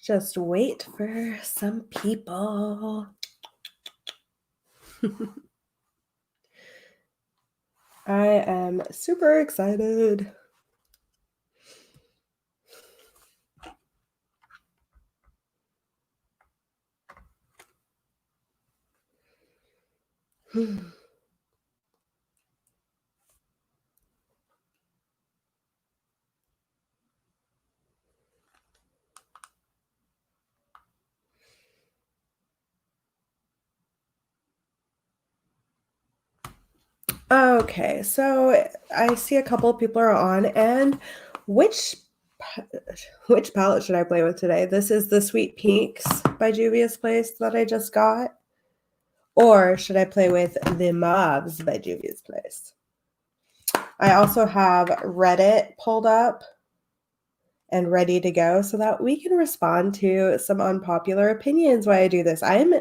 Just wait for some people. I am super excited. Okay, so I see a couple of people are on, and which palette should I play with today? This is the Sweet Pinks by Juvia's Place that I just got. Or should I play with the Mauves by Juvia's Place? I also have Reddit pulled up and ready to go so that we can respond to some unpopular opinions while I do this. I am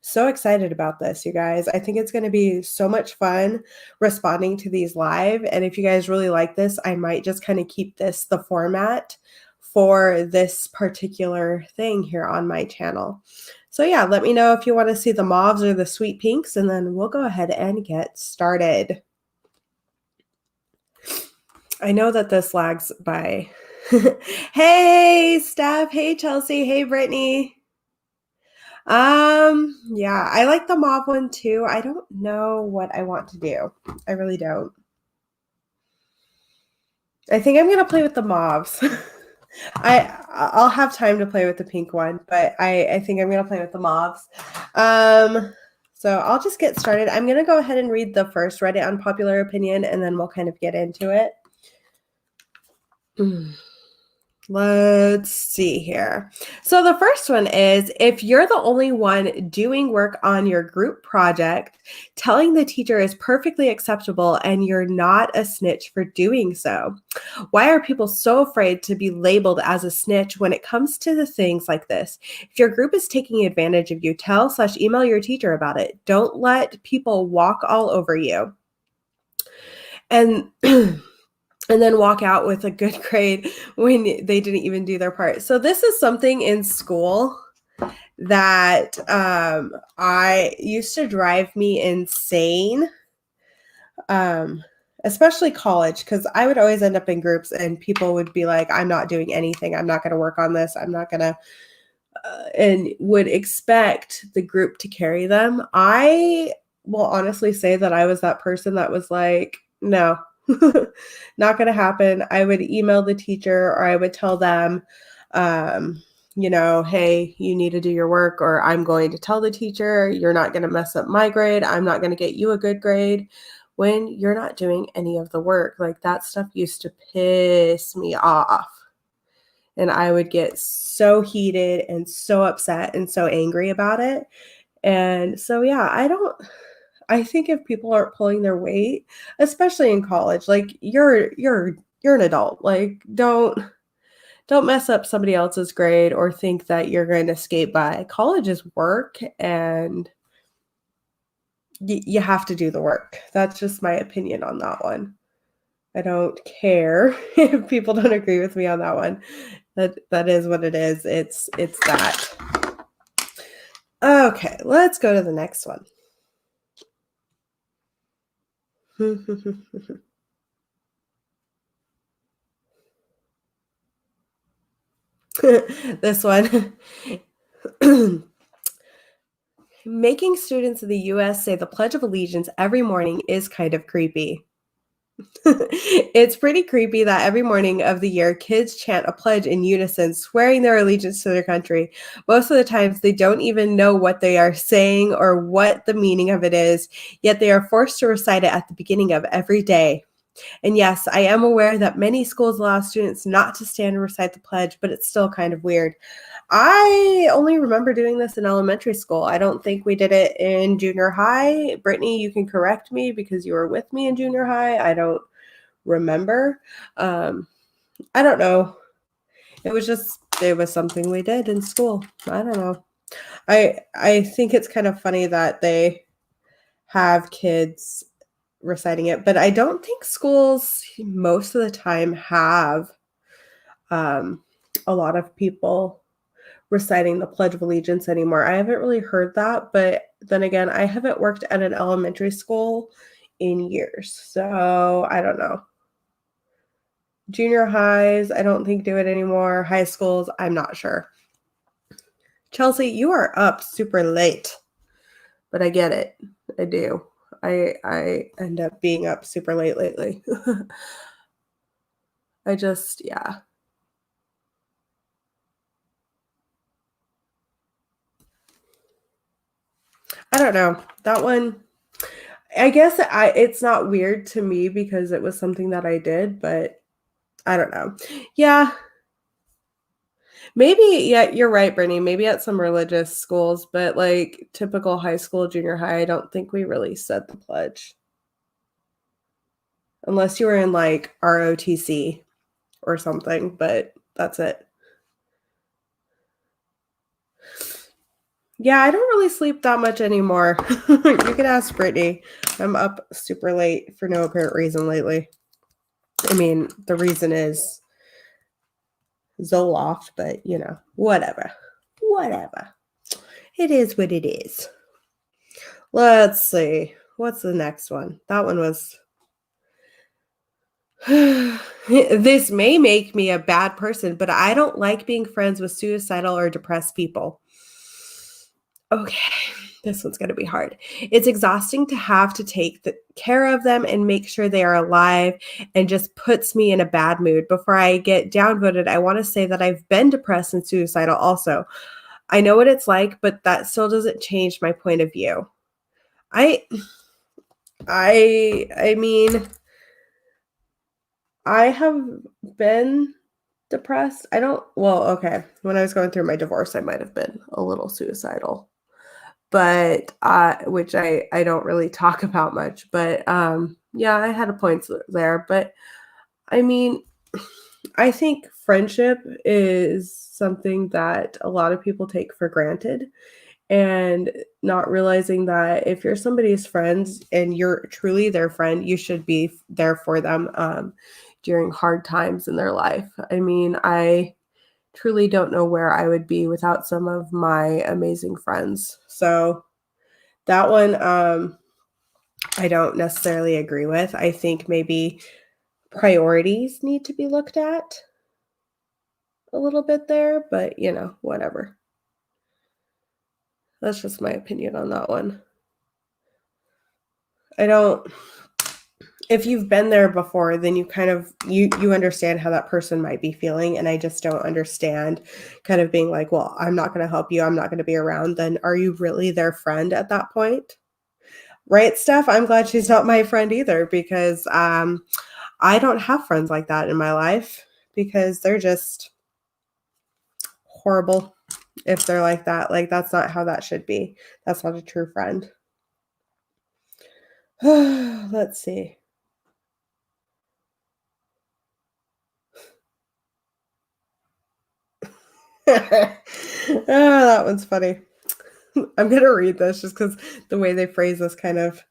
so excited about this, you guys. I think it's going to be so much fun responding to these live. And if you guys really like this, I might just kind of keep this the format for this particular thing here on my channel. So yeah, let me know if you want to see the mauves or the sweet pinks, and then we'll go ahead and get started. I know that this lags by. Hey, Steph. Hey, Chelsea. Hey, Brittany. Yeah, I like the mauve one too. I don't know what I want to do. I really don't. I think I'm gonna play with the mauves. I'll have time to play with the pink one, but I think I'm gonna play with the mauves. So I'll just get started. I'm gonna go ahead and read the first Reddit unpopular opinion, and then we'll kind of get into it. Let's see here. So the first one is, if you're the only one doing work on your group project, telling the teacher is perfectly acceptable and you're not a snitch for doing so. Why are people so afraid to be labeled as a snitch when it comes to the things like this? If your group is taking advantage of you, tell/email your teacher about it. Don't let people walk all over you. And and then walk out with a good grade when they didn't even do their part. So this is something in school that I used to drive me insane, especially college, because I would always end up in groups and people would be like, I'm not doing anything. I'm not going to work on this. I'm not going to, and would expect the group to carry them. I will honestly say that I was that person that was like, no. Not going to happen. I would email the teacher, or I would tell them, hey, you need to do your work, or I'm going to tell the teacher, you're not going to mess up my grade. I'm not going to get you a good grade when you're not doing any of the work. Like, that stuff used to piss me off. And I would get so heated and so upset and so angry about it. And so, yeah, I think if people aren't pulling their weight, especially in college, like you're an adult, like don't mess up somebody else's grade or think that you're going to skate by. College is work, and you have to do the work. That's just my opinion on that one. I don't care if people don't agree with me on that one. That is what it is. It's that. Okay, let's go to the next one. This one. Making students in the US say the Pledge of Allegiance every morning is kind of creepy. It's pretty creepy that every morning of the year, kids chant a pledge in unison, swearing their allegiance to their country. Most of the times, they don't even know what they are saying or what the meaning of it is, yet they are forced to recite it at the beginning of every day. And yes, I am aware that many schools allow students not to stand and recite the pledge, but it's still kind of weird. I only remember doing this in elementary school. I don't think we did it in junior high. Brittany, you can correct me because you were with me in junior high. I don't remember. I don't know. It was something we did in school. I don't know. I think it's kind of funny that they have kids reciting it, but I don't think schools most of the time have a lot of people reciting the Pledge of Allegiance anymore. I haven't really heard that, but then again, I haven't worked at an elementary school in years, so I don't know. Junior highs, I don't think do it anymore. High schools, I'm not sure. Chelsea, you are up super late, but I get it. I do. I end up being up super late lately. Yeah. I don't know. That one, I guess it's not weird to me because it was something that I did, but I don't know. Yeah, maybe, yeah, you're right, Brittany. Maybe at some religious schools, but like typical high school, junior high, I don't think we really said the pledge. Unless you were in like ROTC or something, but that's it. Yeah, I don't really sleep that much anymore. You can ask Brittany. I'm up super late for no apparent reason lately. I mean, the reason is Zoloft, but whatever. Whatever. It is what it is. Let's see. What's the next one? That one was. This may make me a bad person, but I don't like being friends with suicidal or depressed people. Okay, this one's going to be hard. It's exhausting to have to take care of them and make sure they are alive, and just puts me in a bad mood. Before I get downvoted, I want to say that I've been depressed and suicidal also. I know what it's like, but that still doesn't change my point of view. I mean, I have been depressed. Okay. When I was going through my divorce, I might have been a little suicidal, but which I don't really talk about much, but yeah, I had a point there, but I mean, I think friendship is something that a lot of people take for granted, and not realizing that if you're somebody's friends and you're truly their friend, you should be there for them during hard times in their life. I mean, I truly don't know where I would be without some of my amazing friends. So that one, I don't necessarily agree with. I think maybe priorities need to be looked at a little bit there, but whatever. That's just my opinion on that one. I don't If you've been there before, then you kind of you understand how that person might be feeling, and I just don't understand kind of being like, well, I'm not going to help you, I'm not going to be around. Then are you really their friend at that point? Right, Steph? I'm glad she's not my friend either, because I don't have friends like that in my life, because they're just horrible if they're like that. Like, that's not how that should be. That's not a true friend. Let's see. Oh, that one's funny. I'm going to read this just because the way they phrase this kind of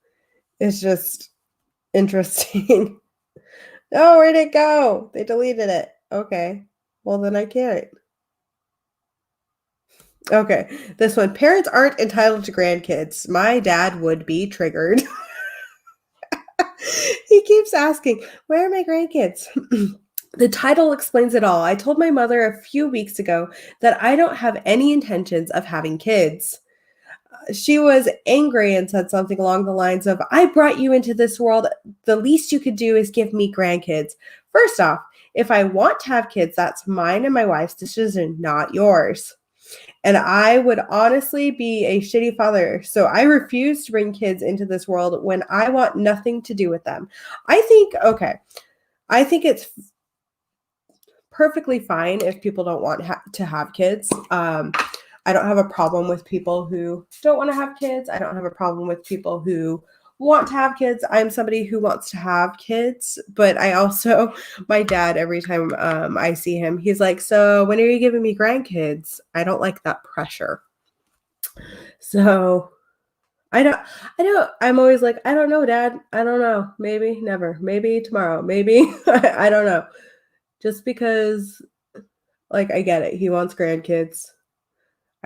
is just interesting. Oh, where'd it go? They deleted it. Okay. Well, then I can't. Okay. This one. Parents aren't entitled to grandkids. My dad would be triggered. He keeps asking, where are my grandkids? The title explains it all. I told my mother a few weeks ago that I don't have any intentions of having kids. She was angry and said something along the lines of, I brought you into this world. The least you could do is give me grandkids. First off, if I want to have kids, that's mine and my wife's decision, not yours. And I would honestly be a shitty father. So I refuse to bring kids into this world when I want nothing to do with them. I think it's perfectly fine if people don't want to have kids. I don't have a problem with people who don't want to have kids. I don't have a problem with people who want to have kids. I'm somebody who wants to have kids, but I also, my dad, every time I see him, he's like, so when are you giving me grandkids? I don't like that pressure. So I'm always like, I don't know, Dad. I don't know. Maybe, never. Maybe tomorrow. Maybe. I don't know. Just because, like, I get it. He wants grandkids.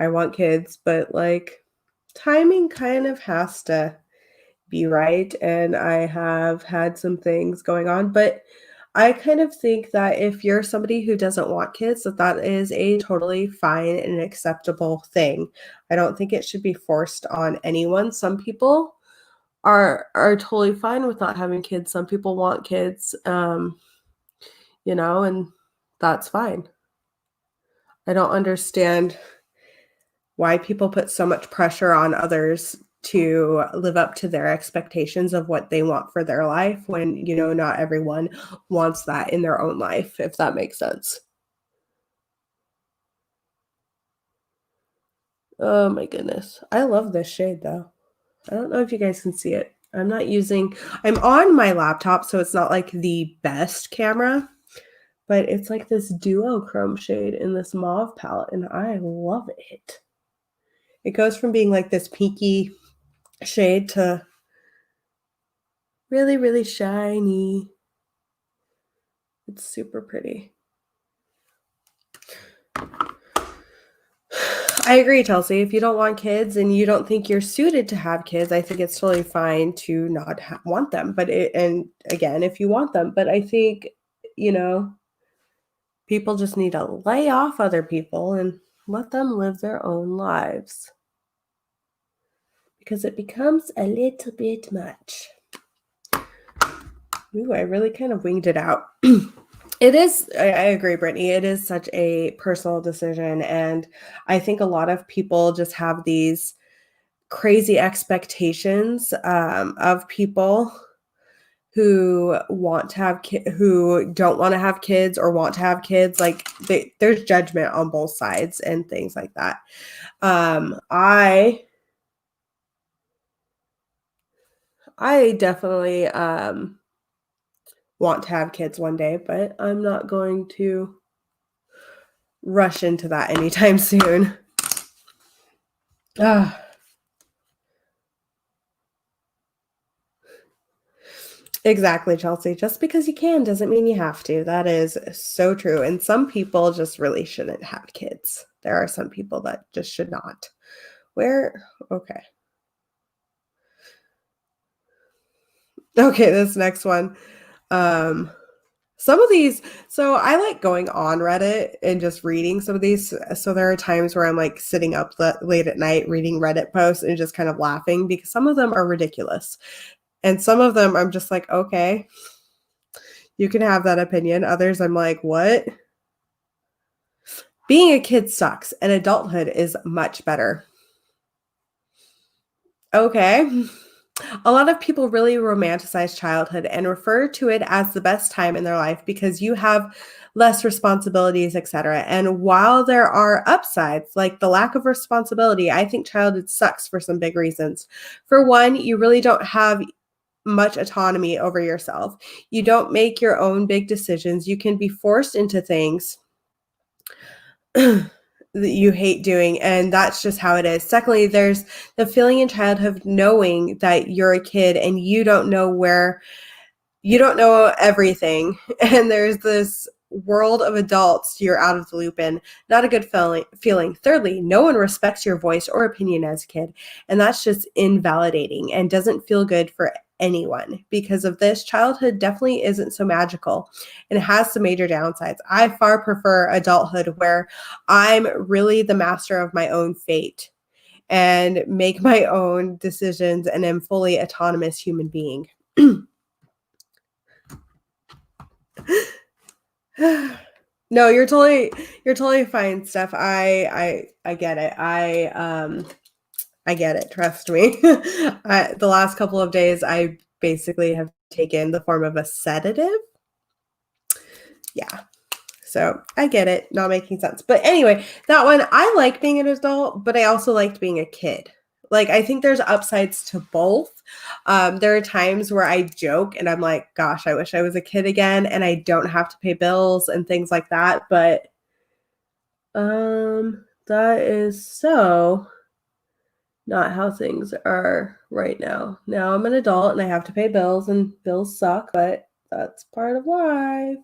I want kids, but, like, timing kind of has to be right, and I have had some things going on, but I kind of think that if you're somebody who doesn't want kids, that that is a totally fine and acceptable thing. I don't think it should be forced on anyone. Some people are totally fine with not having kids. Some people want kids, and that's fine. I don't understand why people put so much pressure on others to live up to their expectations of what they want for their life when, not everyone wants that in their own life, if that makes sense. Oh my goodness. I love this shade though. I don't know if you guys can see it. I'm on my laptop, so it's not like the best camera, but it's like this duochrome shade in this mauve palette, and I love it. It goes from being like this pinky shade to really, really shiny. It's super pretty. I agree, Chelsea. If you don't want kids and you don't think you're suited to have kids, I think it's totally fine to not want them. And again, if you want them, but I think, you know, people just need to lay off other people and let them live their own lives because it becomes a little bit much. Ooh, I really kind of winged it out. It is, I agree, Brittany. It is such a personal decision. And I think a lot of people just have these crazy expectations of people who who don't want to have kids or want to have kids. Like there's judgment on both sides and things like that. I definitely want to have kids one day, but I'm not going to rush into that anytime soon. Exactly, Chelsea. Just because you can doesn't mean you have to. That is so true. And some people just really shouldn't have kids. There are some people that just should not. Okay. Okay, this next one. Some of these, so I like going on Reddit and just reading some of these. So there are times where I'm like sitting up late at night reading Reddit posts and just kind of laughing because some of them are ridiculous. And some of them I'm just like, okay, you can have that opinion. Others I'm like, what? Being a kid sucks and adulthood is much better. Okay. A lot of people really romanticize childhood and refer to it as the best time in their life because you have less responsibilities, etc. And while there are upsides, like the lack of responsibility, I think childhood sucks for some big reasons. For one, you really don't have much autonomy over yourself. You don't make your own big decisions. You can be forced into things that you hate doing, and that's just how it is. Secondly, there's the feeling in childhood knowing that you're a kid and you don't know everything, and there's this world of adults you're out of the loop in. Not a good feeling. Thirdly, no one respects your voice or opinion as a kid, and that's just invalidating and doesn't feel good for anyone. Because of this, childhood definitely isn't so magical and it has some major downsides. I far prefer adulthood where I'm really the master of my own fate and make my own decisions and am fully autonomous human being. No, you're totally fine, Steph. I get it. I get it. Trust me. The last couple of days, I basically have taken the form of a sedative. Yeah. So I get it. Not making sense. But anyway, that one, I like being an adult, but I also liked being a kid. Like, I think there's upsides to both. There are times where I joke and I'm like, gosh, I wish I was a kid again and I don't have to pay bills and things like that. But that is so not how things are right now. Now I'm an adult and I have to pay bills and bills suck, but that's part of life.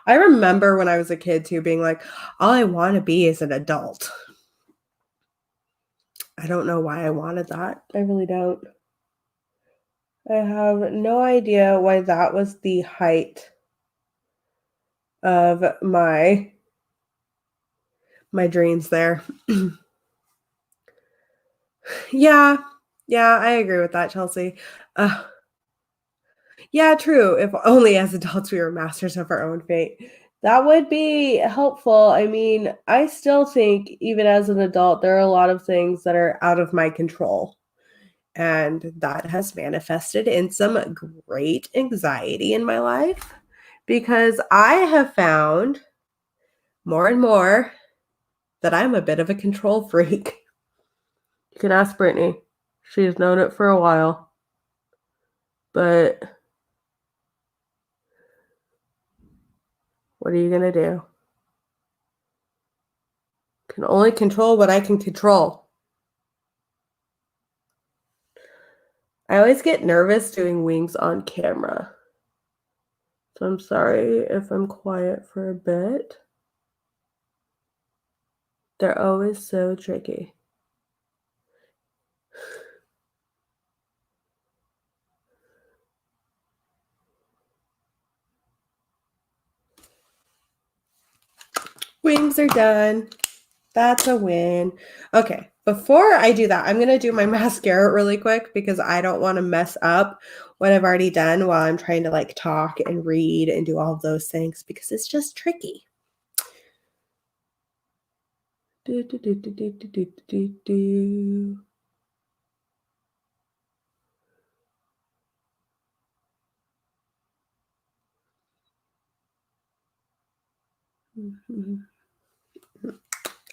I remember when I was a kid too being like, all I want to be is an adult. I don't know why I wanted that. I really don't. I have no idea why that was the height of my dreams there. Yeah. Yeah, I agree with that, Chelsea. Uh, yeah, true. If only as adults we were masters of our own fate. That would be helpful. I mean, I still think even as an adult, there are a lot of things that are out of my control. And that has manifested in some great anxiety in my life because I have found more and more that I'm a bit of a control freak. You can ask Brittany. She's known it for a while. But what are you going to do? Can only control what I can control. I always get nervous doing wings on camera. So I'm sorry if I'm quiet for a bit. They're always so tricky. Wings are done. That's a win. Okay, before I do that, I'm going to do my mascara really quick because I don't want to mess up what I've already done while I'm trying to like talk and read and do all of those things because it's just tricky. Do, do, do, do, do, do, do, do, do.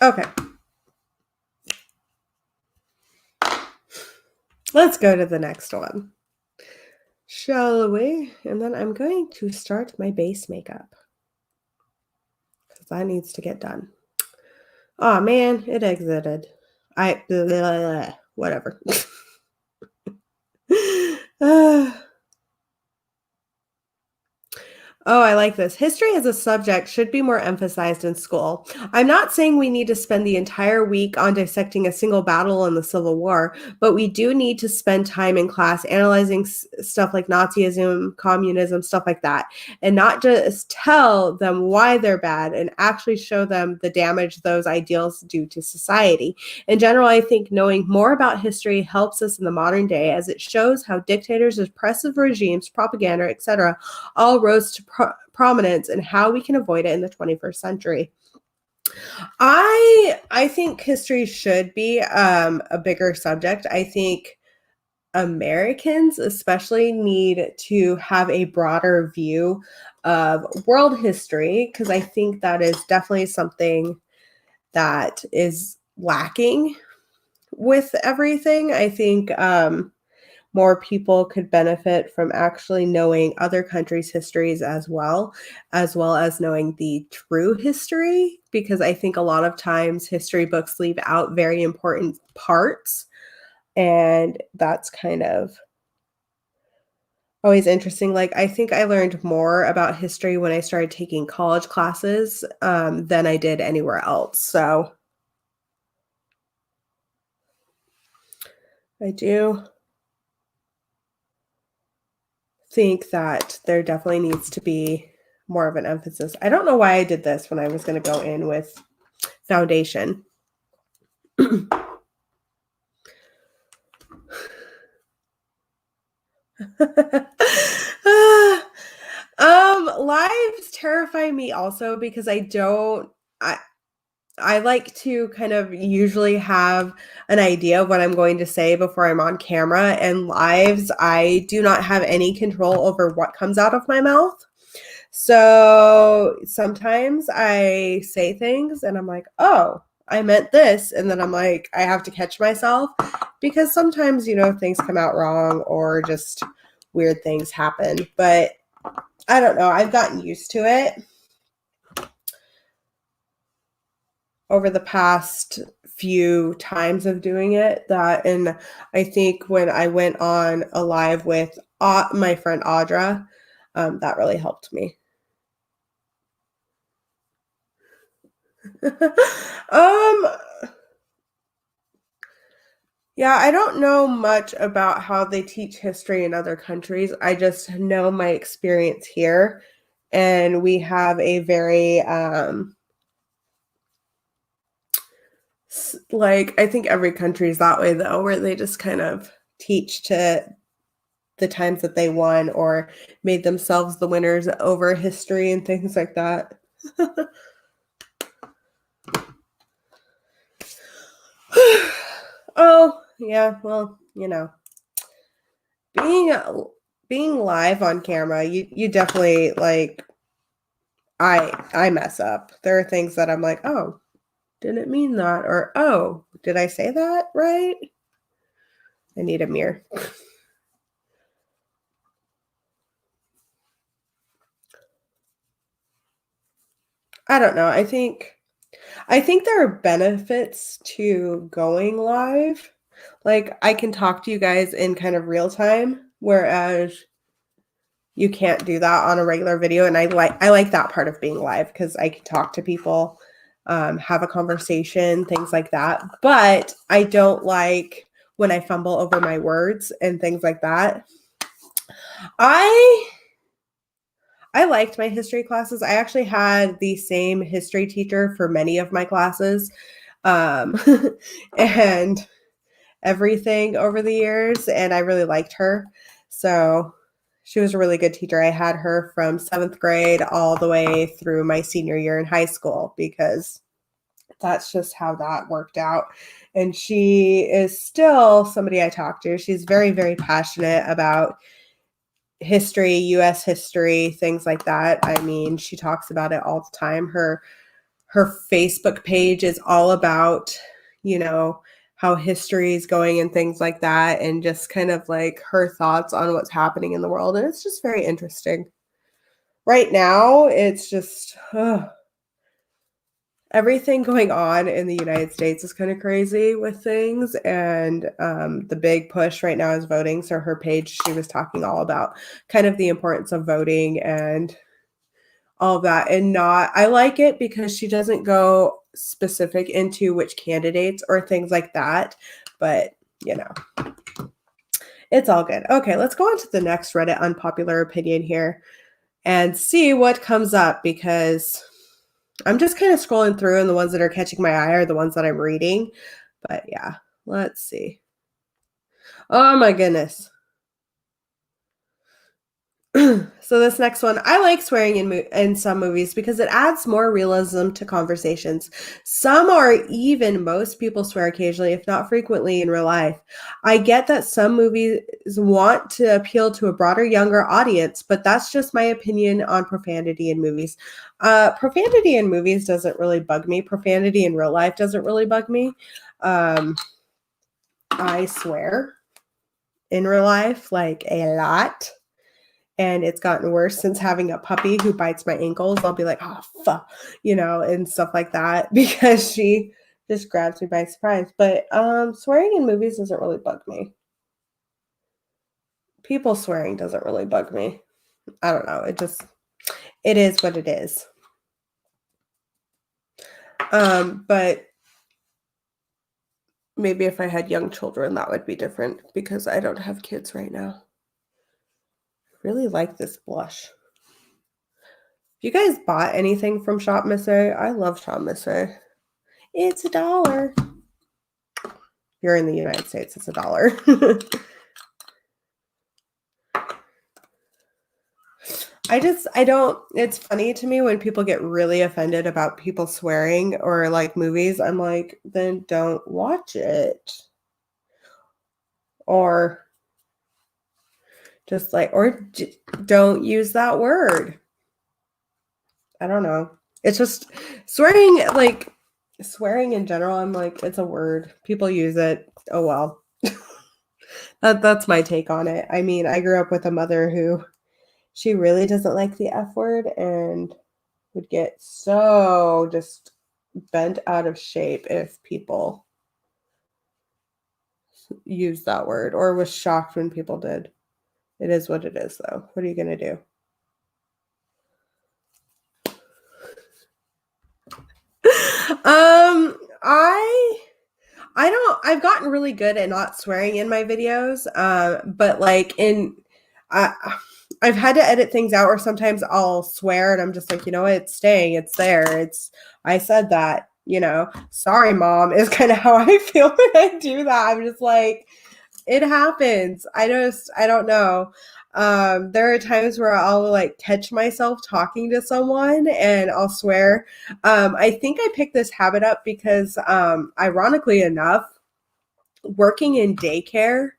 Okay. Let's go to the next one. Shall we? And then I'm going to start my base makeup because that needs to get done. Oh man, it exited. Whatever. Oh, I like this. History as a subject should be more emphasized in school. I'm not saying we need to spend the entire week on dissecting a single battle in the Civil War, but we do need to spend time in class analyzing stuff like Nazism, communism, stuff like that, and not just tell them why they're bad and actually show them the damage those ideals do to society. In general, I think knowing more about history helps us in the modern day as it shows how dictators, oppressive regimes, propaganda, etc., all rose to prominence and how we can avoid it in the 21st century. I think history should be a bigger subject. I think Americans especially need to have a broader view of world history because I think that is definitely something that is lacking with everything. I think more people could benefit from actually knowing other countries' histories as well as knowing the true history, because I think a lot of times history books leave out very important parts. And that's kind of always interesting. Like, I think I learned more about history when I started taking college classes than I did anywhere else. So I do think that there definitely needs to be more of an emphasis. I don't know why I did this when I was going to go in with foundation. Lives terrify me also because I like to kind of usually have an idea of what I'm going to say before I'm on camera, and lives, I do not have any control over what comes out of my mouth. So sometimes I say things and I'm like, oh, I meant this. And then I'm like, I have to catch myself because sometimes, things come out wrong or just weird things happen. But I don't know. I've gotten used to it over the past few times of doing it. And I think when I went on a live with my friend Audra, that really helped me. um Yeah, I don't know much about how they teach history in other countries. I just know my experience here, and we have a very like I think every country is that way though, where they just kind of teach to the times that they won or made themselves the winners over history and things like that. Oh, yeah, well, being being live on camera, you definitely like I mess up. There are things that I'm like, "Oh, didn't mean that," or "Oh, did I say that right?" I need a mirror. I don't know. I think there are benefits to going live. Like I can talk to you guys in kind of real time, whereas you can't do that on a regular video. And I like that part of being live because I can talk to people, have a conversation, things like that. But I don't like when I fumble over my words and things like that. I I liked my history classes. I actually had the same history teacher for many of my classes. Um, and everything over the years, and I really liked her. So she was a really good teacher. I had her from 7th grade all the way through my senior year in high school because that's just how that worked out. And she is still somebody I talk to. She's very, very passionate about history, US history, things like that. I mean, she talks about it all the time. Her Facebook page is all about, you know, how history is going and things like that, and just kind of like her thoughts on what's happening in the world. And it's just very interesting. Right now, it's just everything going on in the United States is kind of crazy with things. And the big push right now is voting. So her page, she was talking all about kind of the importance of voting and all of that. And not, I like it because she doesn't go specific into which candidates or things like that. But, you know, it's all good. Okay, let's go on to the next Reddit unpopular opinion here and see what comes up because I'm just kind of scrolling through and the ones that are catching my eye are the ones that I'm reading. But yeah, let's see. Oh my goodness. So this next one, I like swearing in some movies because it adds more realism to conversations. Some or even most people swear occasionally, if not frequently, in real life. I get that some movies want to appeal to a broader, younger audience, but that's just my opinion on profanity in movies. Profanity in movies doesn't really bug me. Profanity in real life doesn't really bug me. Um, I swear in real life, like a lot, and it's gotten worse since having a puppy who bites my ankles. I'll be like, "Oh, fuck," and stuff like that because she just grabs me by surprise. But swearing in movies doesn't really bug me. People swearing doesn't really bug me. I don't know. It is what it is. But maybe if I had young children, that would be different because I don't have kids right now. I really like this blush. If you guys bought anything from Shop Miss A, I love Shop Miss A. It's $1. You're in the United States, it's $1. I don't, it's funny to me when people get really offended about people swearing or like movies. I'm like, then don't watch it. Or just like, or don't use that word. I don't know. It's just swearing in general. I'm like, it's a word. People use it. Oh, well. That's my take on it. I mean, I grew up with a mother who she really doesn't like the F word and would get so just bent out of shape if people use that word or was shocked when people did. It is what it is, though. What are you going to do? Um, I I've gotten really good at not swearing in my videos, but like I, I've had to edit things out, or sometimes I'll swear and I'm just like, you know what, it's staying, it's there, I said that, sorry, mom, is kind of how I feel when I do that. I'm just like, it happens. I don't know. There are times where I'll like catch myself talking to someone and I'll swear. I think I picked this habit up because, ironically enough, working in daycare,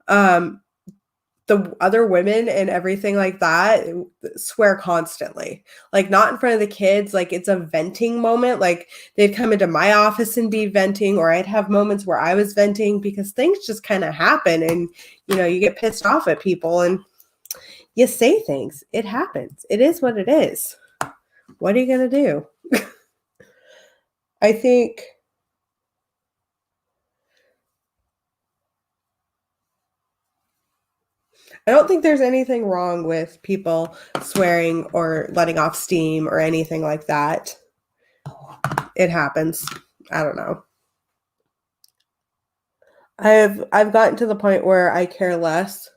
um, the other women and everything like that swear constantly, like not in front of the kids, like it's a venting moment, like they'd come into my office and be venting, or I'd have moments where I was venting because things just kind of happen, and you get pissed off at people and you say things. It happens. It is what it is. What are you going to do? I think I don't think there's anything wrong with people swearing or letting off steam or anything like that. It happens. I don't know. I've gotten to the point where I care less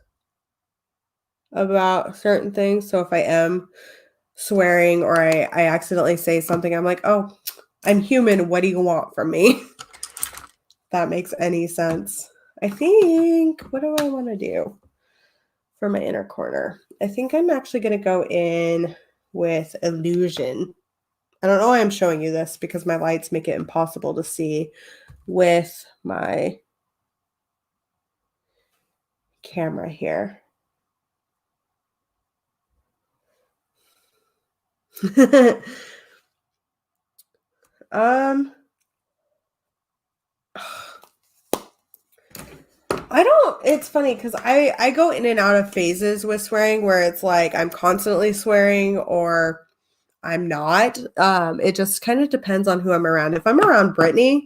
about certain things. So if I am swearing or I accidentally say something, I'm like, oh, I'm human. What do you want from me? If that makes any sense. I think, what do I want to do for my inner corner? I think I'm actually going to go in with illusion. I don't know why I'm showing you this because my lights make it impossible to see with my camera here. um it's funny because I go in and out of phases with swearing where it's like I'm constantly swearing or I'm not. It just kind of depends on who I'm around. If I'm around Brittany,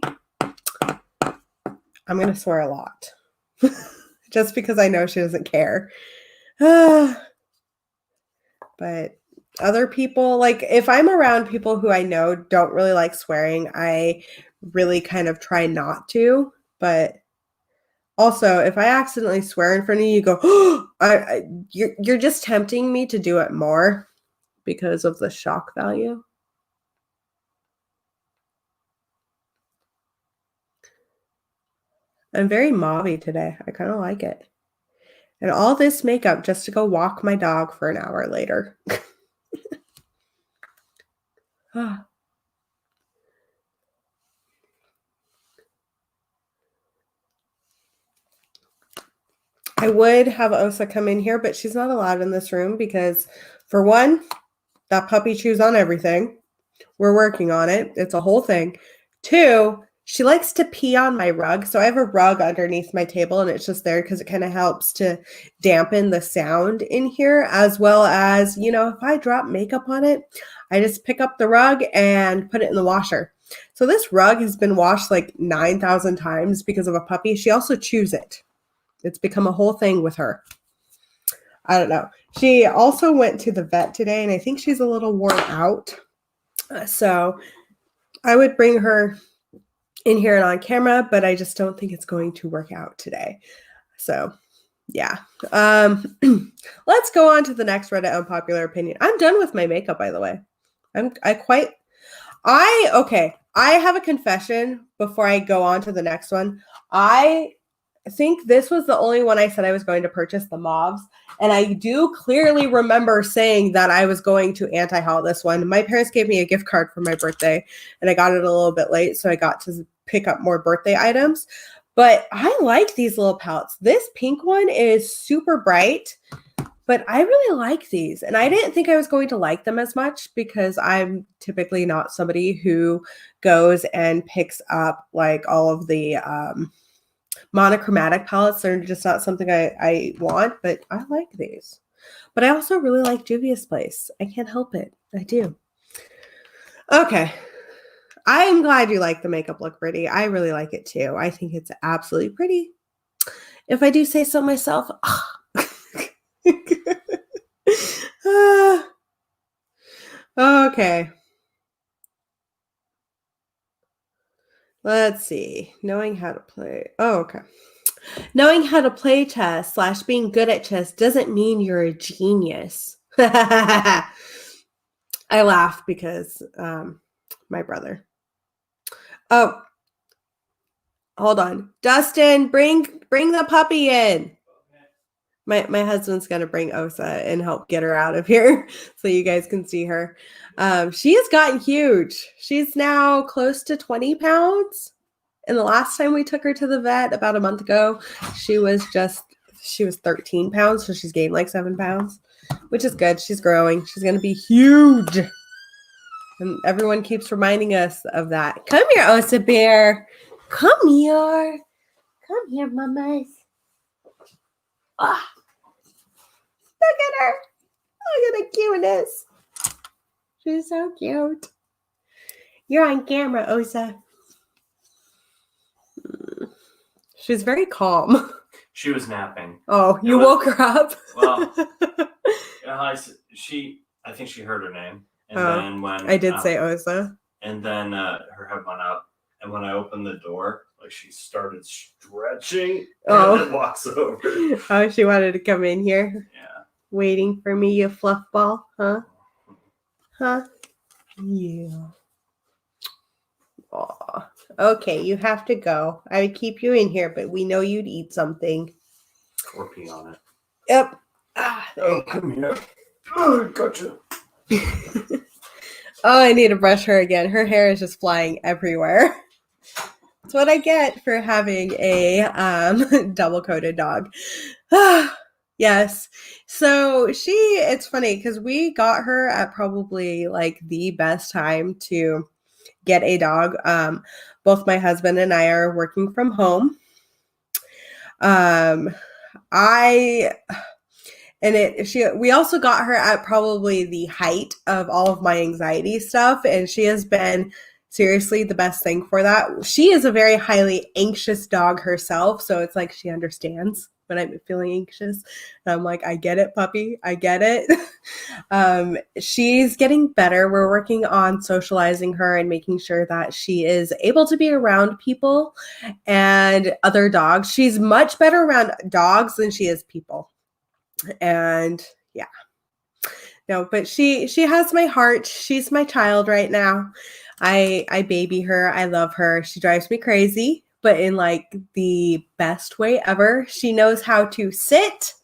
I'm gonna swear a lot. Just because I know she doesn't care. But other people, like if I'm around people who I know don't really like swearing, I really kind of try not to. But also, if I accidentally swear in front of you, you go, oh, you're just tempting me to do it more because of the shock value. I'm very Mobby today. I kind of like it. And all this makeup just to go walk my dog for an hour later. I would have Osa come in here, but she's not allowed in this room because, for one, that puppy chews on everything. We're working on it. It's a whole thing. Two, she likes to pee on my rug. So I have a rug underneath my table and it's just there because it kind of helps to dampen the sound in here, as well as, if I drop makeup on it, I just pick up the rug and put it in the washer. So this rug has been washed like 9,000 times because of a puppy. She also chews it. It's become a whole thing with her. I don't know. She also went to the vet today and I think she's a little worn out. So I would bring her in here and on camera, but I just don't think it's going to work out today. So yeah. Let's go on to the next Reddit unpopular opinion. I'm done with my makeup, by the way. I have a confession before I go on to the next one. I think this was the only one I said I was going to purchase, the mauves. And I do clearly remember saying that I was going to anti-haul this one. My parents gave me a gift card for my birthday and I got it a little bit late. So I got to pick up more birthday items. But I like these little palettes. This pink one is super bright, but I really like these. And I didn't think I was going to like them as much because I'm typically not somebody who goes and picks up like all of the monochromatic palettes. They're just not something I want, but I like these. But I also really like Juvia's Place. I can't help it. I do. Okay. I'm glad you like the makeup look, Brittany. I really like it too. I think it's absolutely pretty. If I do say so myself. Okay. Let's see. Knowing how to play. Oh, okay. Knowing how to play chess / being good at chess doesn't mean you're a genius. I laugh because my brother. Oh, hold on. Dustin, bring the puppy in. My husband's gonna bring Osa and help get her out of here so you guys can see her. She has gotten huge. She's now close to 20 pounds. And the last time we took her to the vet about a month ago, she was 13 pounds, so she's gained like 7 pounds, which is good. She's growing. She's gonna be huge. And everyone keeps reminding us of that. Come here, Osa Bear. Come here. Come here, mamas. Ah. Look at her. Look at the cuteness. She's so cute. You're on camera, Osa. She's very calm. She was napping. Oh, you woke her up? Well, I think she heard her name. And then when I did say Osa. And then her head went up. And when I opened the door, like she started stretching and then walks over. Oh, she wanted to come in here? Yeah. Waiting for me, you fluff ball, huh? Huh? Yeah. Aw. Okay, you have to go. I would keep you in here, but we know you'd eat something. Or pee on it. Yep. Oh, come here. Oh, gotcha. Oh, I need to brush her again. Her hair is just flying everywhere. That's what I get for having a double-coated dog. Yes. So it's funny because we got her at probably like the best time to get a dog. Both my husband and I are working from home. We also got her at probably the height of all of my anxiety stuff, and she has been seriously the best thing for that. She is a very highly anxious dog herself, so it's like she understands when I'm feeling anxious. And I'm like, I get it, puppy. I get it. She's getting better. We're working on socializing her and making sure that she is able to be around people and other dogs. She's much better around dogs than she is people. And yeah. No, but she has my heart. She's my child right now. I baby her. I love her. She drives me crazy, but in like the best way ever. She knows how to sit,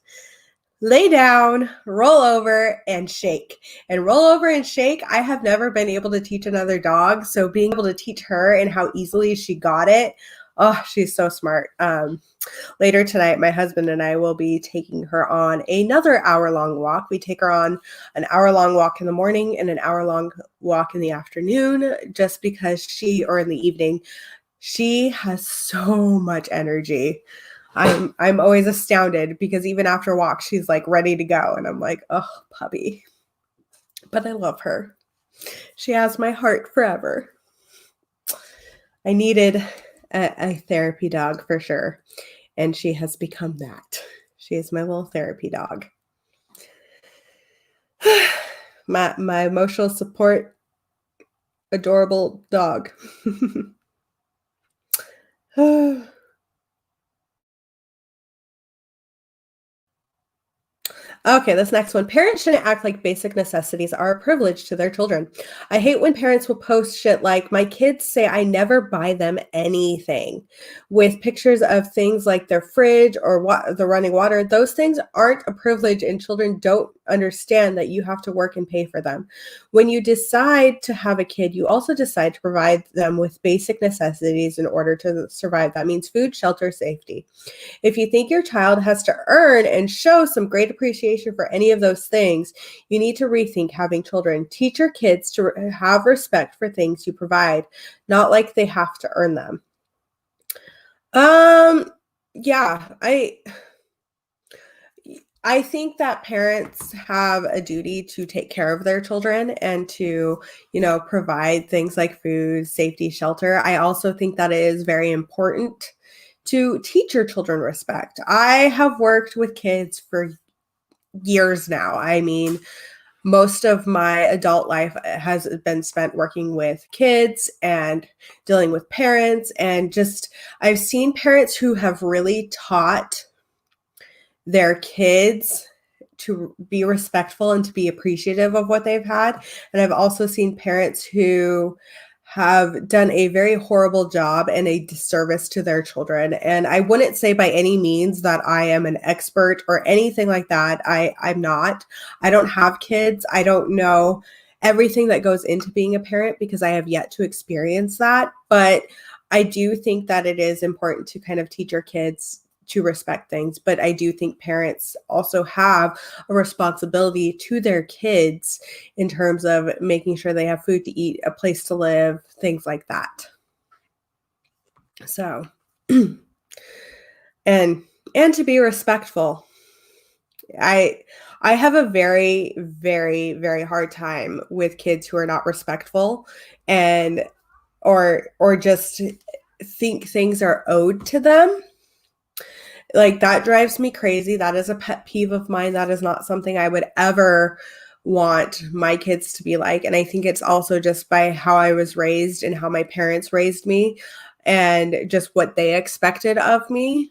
lay down, roll over, and shake. And roll over and shake, I have never been able to teach another dog. So being able to teach her and how easily she got it, oh, she's so smart. Later tonight, my husband and I will be taking her on another hour-long walk. We take her on an hour-long walk in the morning and an hour-long walk in the afternoon, just because or in the evening, she has so much energy. I'm always astounded because even after a walk, she's like ready to go. And I'm like, oh, puppy. But I love her. She has my heart forever. I needed a therapy dog for sure. And she has become that. She is my little therapy dog. My emotional support, adorable dog. Okay, this next one. Parents shouldn't act like basic necessities are a privilege to their children. I hate when parents will post shit like, my kids say I never buy them anything, with pictures of things like their fridge or the running water. Those things aren't a privilege, and children don't understand that you have to work and pay for them. When you decide to have a kid, you also decide to provide them with basic necessities in order to survive. That means food, shelter, safety. If you think your child has to earn and show some great appreciation for any of those things, you need to rethink having children. Teach your kids to have respect for things you provide, not like they have to earn them. Yeah, I think that parents have a duty to take care of their children and to, provide things like food, safety, shelter. I also think that it is very important to teach your children respect. I have worked with kids for years now. I mean, most of my adult life has been spent working with kids and dealing with parents, and just I've seen parents who have really taught their kids to be respectful and to be appreciative of what they've had. And I've also seen parents who have done a very horrible job and a disservice to their children. And I wouldn't say by any means that I am an expert or anything like that. I'm not. I don't have kids. I don't know everything that goes into being a parent because I have yet to experience that. But I do think that it is important to kind of teach your kids to respect things. But I do think parents also have a responsibility to their kids in terms of making sure they have food to eat, a place to live, things like that. So, and to be respectful. I have a very, very, very hard time with kids who are not respectful and or just think things are owed to them. Like, that drives me crazy. That is a pet peeve of mine. That is not something I would ever want my kids to be like. And I think it's also just by how I was raised and how my parents raised me and just what they expected of me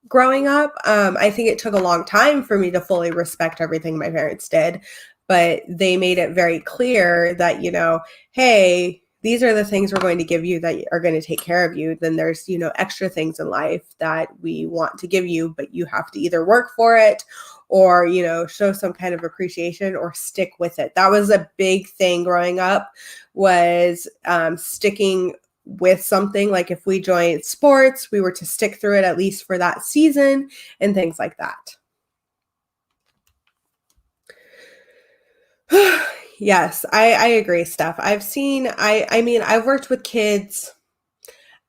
growing up. I think it took a long time for me to fully respect everything my parents did, but they made it very clear that, hey, these are the things we're going to give you that are going to take care of you. Then there's, extra things in life that we want to give you, but you have to either work for it or, show some kind of appreciation or stick with it. That was a big thing growing up, was sticking with something. Like if we joined sports, we were to stick through it at least for that season and things like that. Yes, I agree, Steph. I've seen, I've worked with kids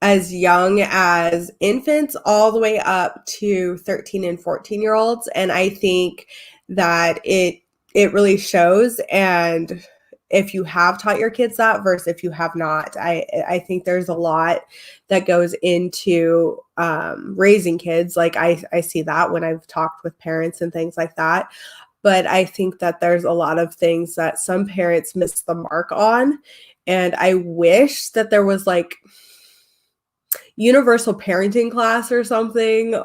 as young as infants all the way up to 13 and 14-year-olds. And I think that it really shows. And if you have taught your kids that versus if you have not, I think there's a lot that goes into raising kids. Like I see that when I've talked with parents and things like that. But I think that there's a lot of things that some parents miss the mark on. And I wish that there was like universal parenting class or something,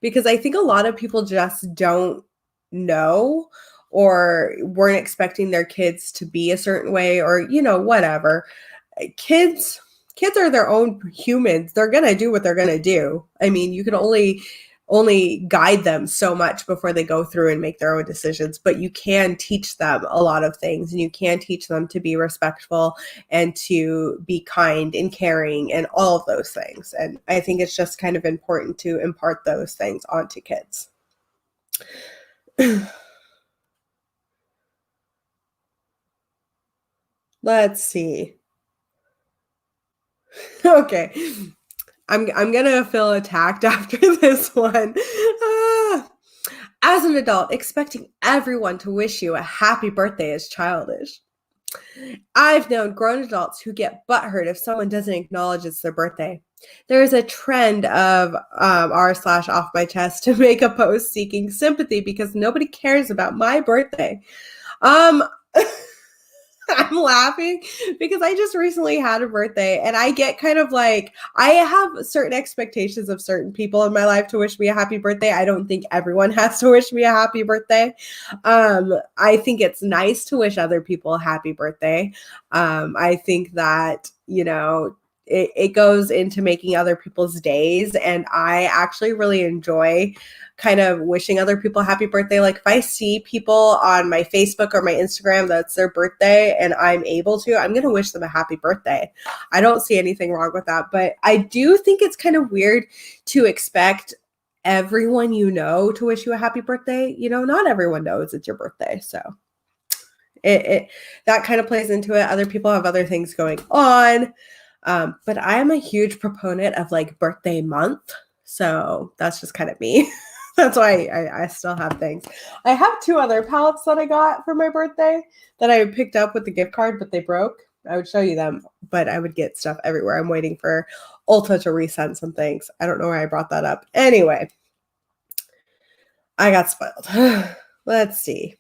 because I think a lot of people just don't know or weren't expecting their kids to be a certain way or, whatever. Kids are their own humans. They're going to do what they're going to do. I mean, you can only guide them so much before they go through and make their own decisions, but you can teach them a lot of things, and you can teach them to be respectful and to be kind and caring and all of those things. And I think it's just kind of important to impart those things onto kids. Let's see. Okay. I'm gonna feel attacked after this one. As an adult, expecting everyone to wish you a happy birthday is childish. I've known grown adults who get butthurt if someone doesn't acknowledge it's their birthday. There is a trend of r/off my chest to make a post seeking sympathy because nobody cares about my birthday. I'm laughing because I just recently had a birthday, and I get kind of like, I have certain expectations of certain people in my life to wish me a happy birthday. I don't think everyone has to wish me a happy birthday. I think it's nice to wish other people a happy birthday. I think that, it goes into making other people's days. And I actually really enjoy kind of wishing other people happy birthday. Like if I see people on my Facebook or my Instagram that's their birthday and I'm able to, I'm going to wish them a happy birthday. I don't see anything wrong with that. But I do think it's kind of weird to expect everyone to wish you a happy birthday. Not everyone knows it's your birthday. So that kind of plays into it. Other people have other things going on. But I'm a huge proponent of like birthday month. So that's just kind of me. That's why I still have things. I have 2 other palettes that I got for my birthday that I picked up with the gift card, but they broke. I would show you them, but I would get stuff everywhere. I'm waiting for Ulta to resend some things. I don't know why I brought that up. Anyway, I got spoiled. Let's see.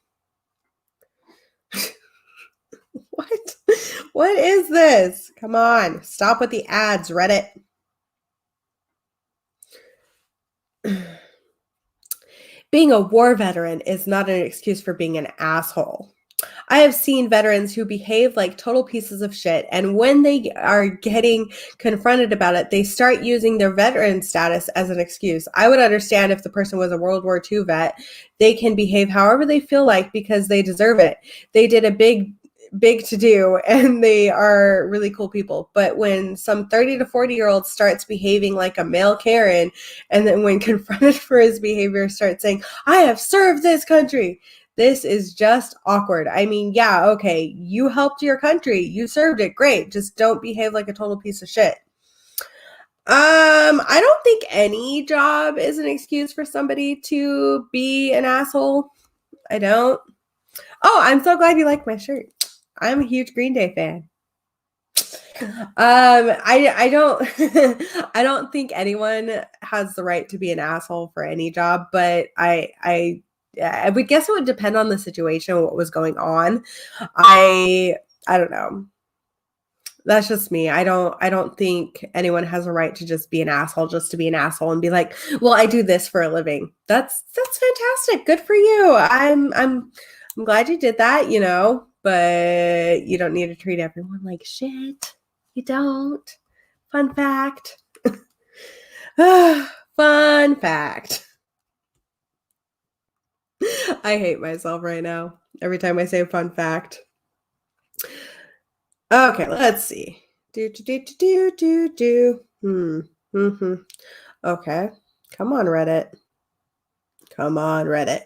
What? What is this? Come on. Stop with the ads, Reddit. Being a war veteran is not an excuse for being an asshole. I have seen veterans who behave like total pieces of shit, and when they are getting confronted about it, they start using their veteran status as an excuse. I would understand if the person was a World War II vet. They can behave however they feel like because they deserve it. They did a big to do and they are really cool people. But when some 30 to 40-year-old starts behaving like a male Karen, and then when confronted for his behavior starts saying, I have served this country, this is just awkward. I mean, yeah, okay, you helped your country, you served it, great. Just don't behave like a total piece of shit. I don't think any job is an excuse for somebody to be an asshole. I don't. Oh, I'm so glad you like my shirt. I'm a huge Green Day fan. I don't I don't think anyone has the right to be an asshole for any job, but I would guess it would depend on the situation, what was going on. I don't know. That's just me. I don't think anyone has a right to just be an asshole just to be an asshole and be like, well, I do this for a living. That's fantastic. Good for you. I'm glad you did that, but you don't need to treat everyone like shit. You don't. Fun fact. Fun fact. I hate myself right now every time I say fun fact. Okay, let's see. Okay. Come on, Reddit. Come on, Reddit.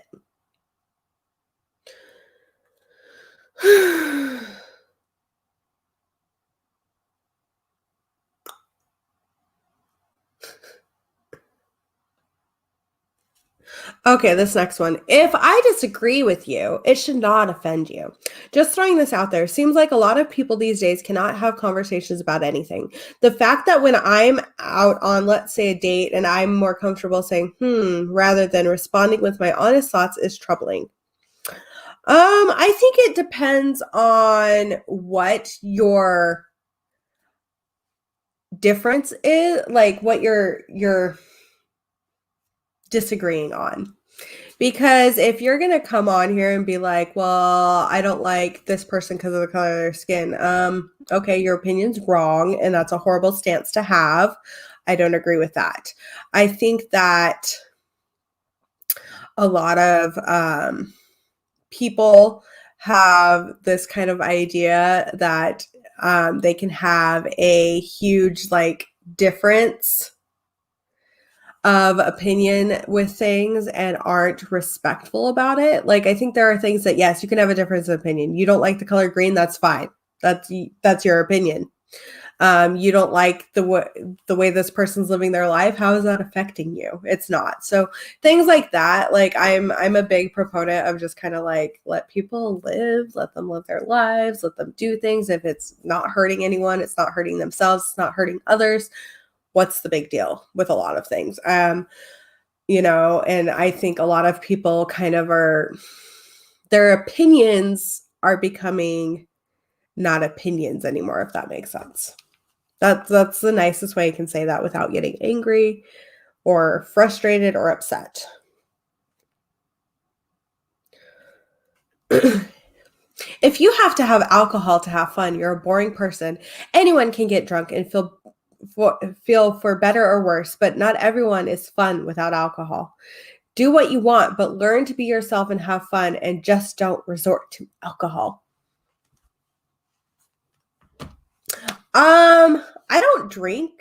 Okay, this next one. If I disagree with you, it should not offend you. Just throwing this out there, seems like a lot of people these days cannot have conversations about anything. The fact that when I'm out on, let's say, a date and I'm more comfortable saying, rather than responding with my honest thoughts is troubling. I think it depends on what your difference is, like what you're disagreeing on. Because if you're going to come on here and be like, well, I don't like this person because of the color of their skin. Okay, your opinion's wrong, and that's a horrible stance to have. I don't agree with that. I think that a lot of people have this kind of idea that they can have a huge, difference of opinion with things and aren't respectful about it. Like, I think there are things that, yes, you can have a difference of opinion. You don't like the color green, that's fine. That's your opinion. You don't like the way this person's living their life. How is that affecting you? It's not. So things like that, I'm a big proponent of just kind of let people live, let them live their lives, let them do things. If it's not hurting anyone, it's not hurting themselves, it's not hurting others. What's the big deal with a lot of things? And I think a lot of people kind of their opinions are becoming not opinions anymore, if that makes sense. That's the nicest way I can say that without getting angry or frustrated or upset. If you have to have alcohol to have fun, you're a boring person. Anyone can get drunk and feel for better or worse, but not everyone is fun without alcohol. Do what you want, but learn to be yourself and have fun, and just don't resort to alcohol. I don't drink.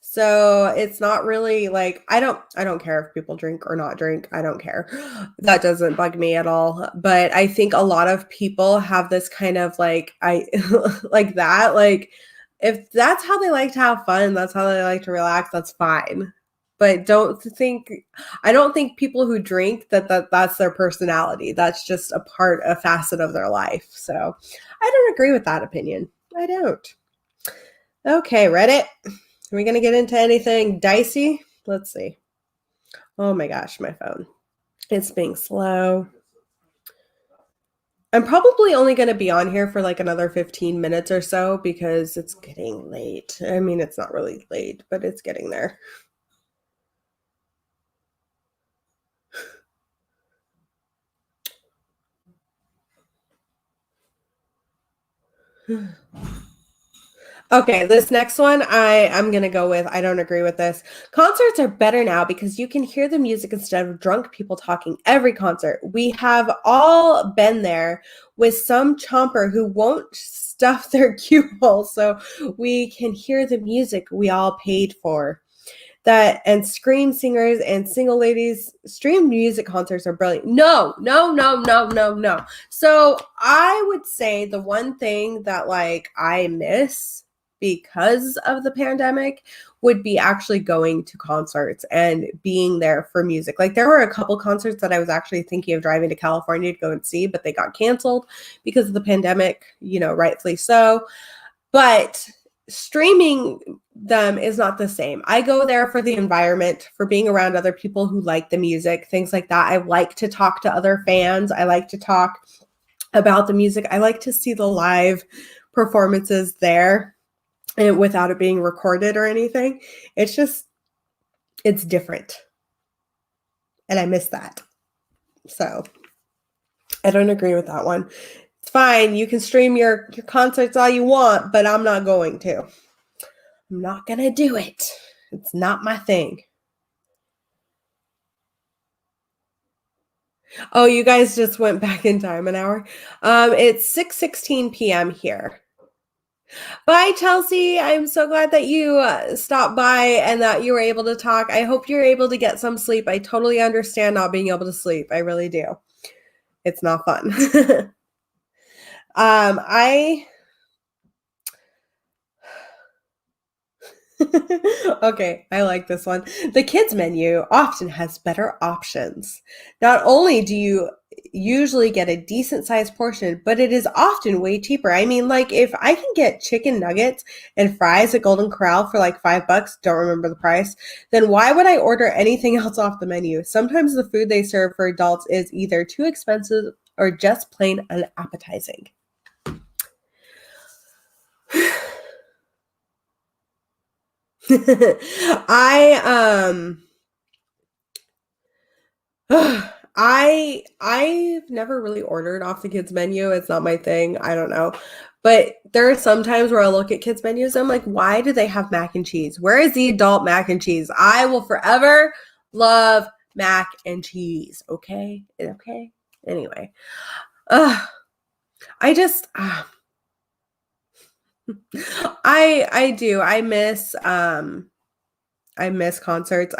So it's not really I don't care if people drink or not drink. I don't care. That doesn't bug me at all. But I think a lot of people have this kind of like that. If that's how they like to have fun, that's how they like to relax, that's fine. But I don't think people who drink that's their personality. That's just a facet of their life. So I don't agree with that opinion. I don't. Okay, Reddit. Are we going to get into anything dicey? Let's see. Oh my gosh, my phone. It's being slow. I'm probably only going to be on here for like another 15 minutes or so because it's getting late. I mean, it's not really late, but it's getting there. Okay, this next one I'm going to go with. I don't agree with this. Concerts are better now because you can hear the music instead of drunk people talking every concert. We have all been there with some chomper who won't stuff their cue hole so we can hear the music we all paid for. That and scream singers and single ladies stream music concerts are brilliant. No. So I would say the one thing that like I miss because of the pandemic would be actually going to concerts and being there for music. Like there were a couple concerts that I was actually thinking of driving to California to go and see, but they got canceled because of the pandemic, rightfully so. But streaming them is not the same. I go there for the environment, for being around other people who like the music, things like that. I like to talk to other fans. I like to talk about the music. I like to see the live performances there and without it being recorded or anything. It's different. And I miss that. So I don't agree with that one. It's fine. You can stream your concerts all you want, but I'm not going to. I'm not going to do it. It's not my thing. Oh, you guys just went back in time an hour. It's 6:16 p.m. here. Bye, Chelsea. I'm so glad that you stopped by and that you were able to talk. I hope you're able to get some sleep. I totally understand not being able to sleep. I really do. It's not fun. Okay, I like this one. The kids menu often has better options. Not only do you usually get a decent sized portion, but it is often way cheaper. I mean, like if I can get chicken nuggets and fries at Golden Corral for like $5, don't remember the price, then why would I order anything else off the menu? Sometimes the food they serve for adults is either too expensive or just plain unappetizing. I've never really ordered off the kids menu. It's not my thing. I don't know. But there are some times where I look at kids menus, I'm like, why do they have mac and cheese? Where is the adult mac and cheese? I will forever love mac and cheese. Okay? Okay? Anyway. I just I do. I miss concerts.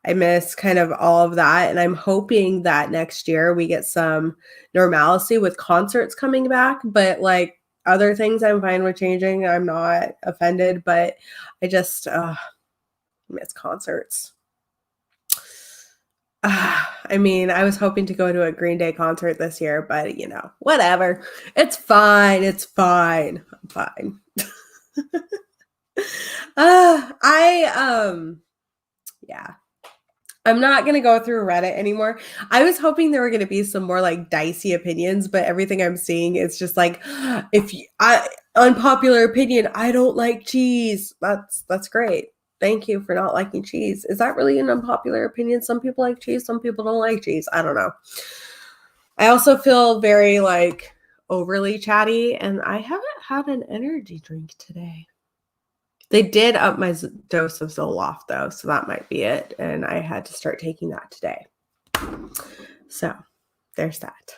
I miss kind of all of that. And I'm hoping that next year we get some normalcy with concerts coming back. But like other things, I'm fine with changing. I'm not offended, but I just miss concerts. I mean, I was hoping to go to a Green Day concert this year, but whatever. It's fine. It's fine. I'm fine. Yeah. I'm not going to go through Reddit anymore. I was hoping there were going to be some more like dicey opinions, but everything I'm seeing is just like, unpopular opinion, I don't like cheese. That's great. Thank you for not liking cheese. Is that really an unpopular opinion? Some people like cheese, some people don't like cheese. I don't know. I also feel very like overly chatty, and I haven't had an energy drink today. They did up my dose of Zoloft, though, so that might be it. And I had to start taking that today. So there's that.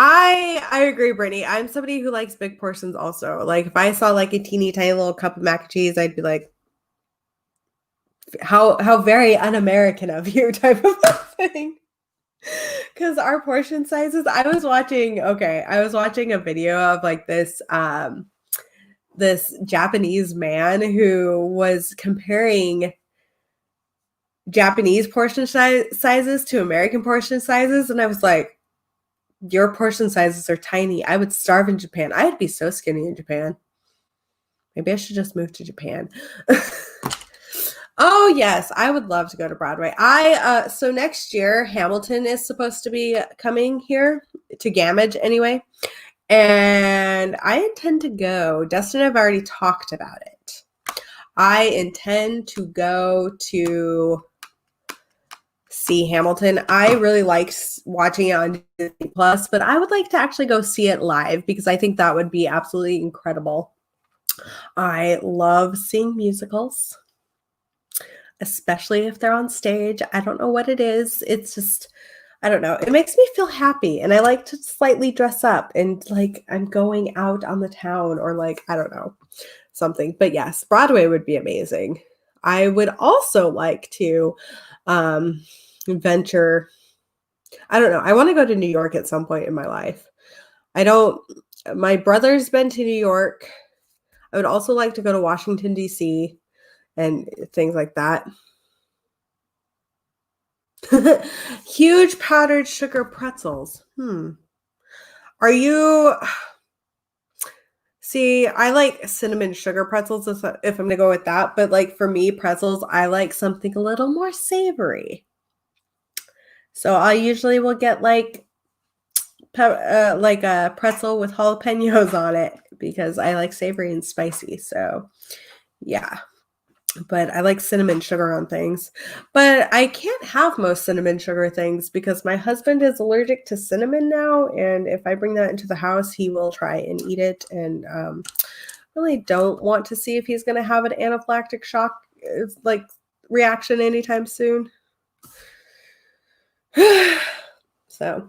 I agree, Brittany. I'm somebody who likes big portions also. Like if I saw like a teeny tiny little cup of mac and cheese, I'd be like, how very un-American of you type of thing. Because our portion sizes, I was watching a video of like this Japanese man who was comparing Japanese portion sizes to American portion sizes. And I was like, your portion sizes are tiny. I would starve in Japan. I'd be so skinny in Japan. Maybe I should just move to Japan. Oh yes, I would love to go to Broadway. So next year Hamilton is supposed to be coming here to Gamage anyway, and I intend to go. Dustin and I've already talked about it. I intend to go to see Hamilton. I really like watching it on Disney Plus, but I would like to actually go see it live because I think that would be absolutely incredible. I love seeing musicals, especially if they're on stage. I don't know what it is. It's just, I don't know. It makes me feel happy. And I like to slightly dress up and like I'm going out on the town or like, I don't know, something. But yes, Broadway would be amazing. I would also like to venture. I don't know. I want to go to New York at some point in my life. My brother's been to New York. I would also like to go to Washington, D.C. and things like that. Huge powdered sugar pretzels. Are you... See, I like cinnamon sugar pretzels if I'm going to go with that. But like for me, pretzels, I like something a little more savory. So I usually will get like a pretzel with jalapenos on it because I like savory and spicy. So yeah. But I like cinnamon sugar on things. But I can't have most cinnamon sugar things because my husband is allergic to cinnamon now. And if I bring that into the house, he will try and eat it. And really don't want to see if he's going to have an anaphylactic shock like reaction anytime soon. So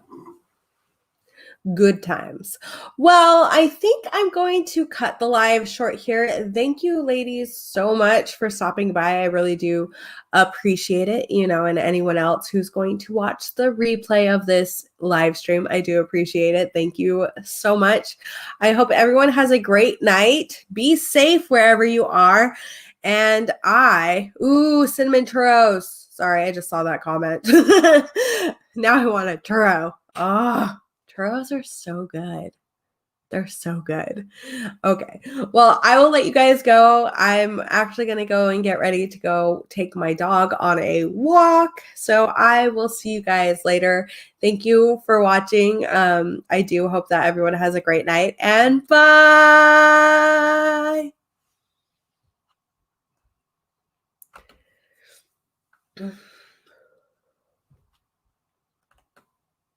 good times. Well, I think I'm going to cut the live short here. Thank you, ladies, so much for stopping by. I really do appreciate it, and anyone else who's going to watch the replay of this live stream, I do appreciate it. Thank you so much. I hope everyone has a great night. Be safe wherever you are. And cinnamon churros. Sorry, I just saw that comment. Now I want a churro. Oh. Churros are so good. They're so good. Okay. Well, I will let you guys go. I'm actually going to go and get ready to go take my dog on a walk. So I will see you guys later. Thank you for watching. I do hope that everyone has a great night and bye.